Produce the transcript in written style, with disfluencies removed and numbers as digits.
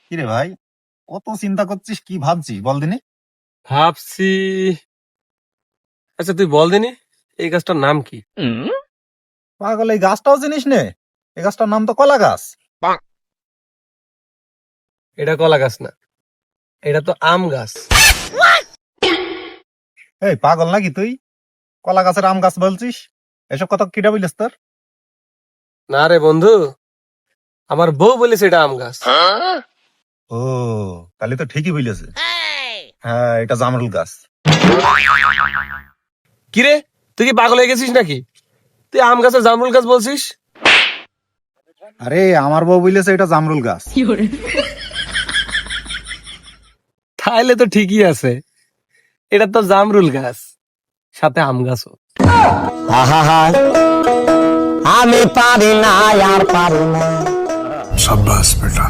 কিরে ভাই, কত চিন্তা করছিস, কি ভাবছিস বল দিনি? ভাবছি। আচ্ছা তুই বল দিনি এই গাছটার নাম কি? পাগল, এই গাছটাও চিনিস নে? এই গাছটার নাম তো কলা গাছ। এটা কলা গাছ না, এটা তো আম গাছ। এই পাগল নাকি তুই? কলা গাছের আম গাছ বলছিস? এসব কথা কিটা বলিস তোর? না রে বন্ধু, আমার বউ বলেছে এটা আম গাছ। ও, তাহলে তো ঠিকই বলেছে। হ্যাঁ, এটা জামরুল গাছ। কিরে, তুই কি পাগল হয়ে গেছিস নাকি? তুই আম গাছের জামরুল গাছ বলছিস? আরে আমার বউ বলেছে এটা জামরুল গাছ। তাইলে তো ঠিকই আছে, এটা তো জামরুল গাছ, সাথে আম গাছও। আমি পারি না আর পারি না। शाबाश बेटा।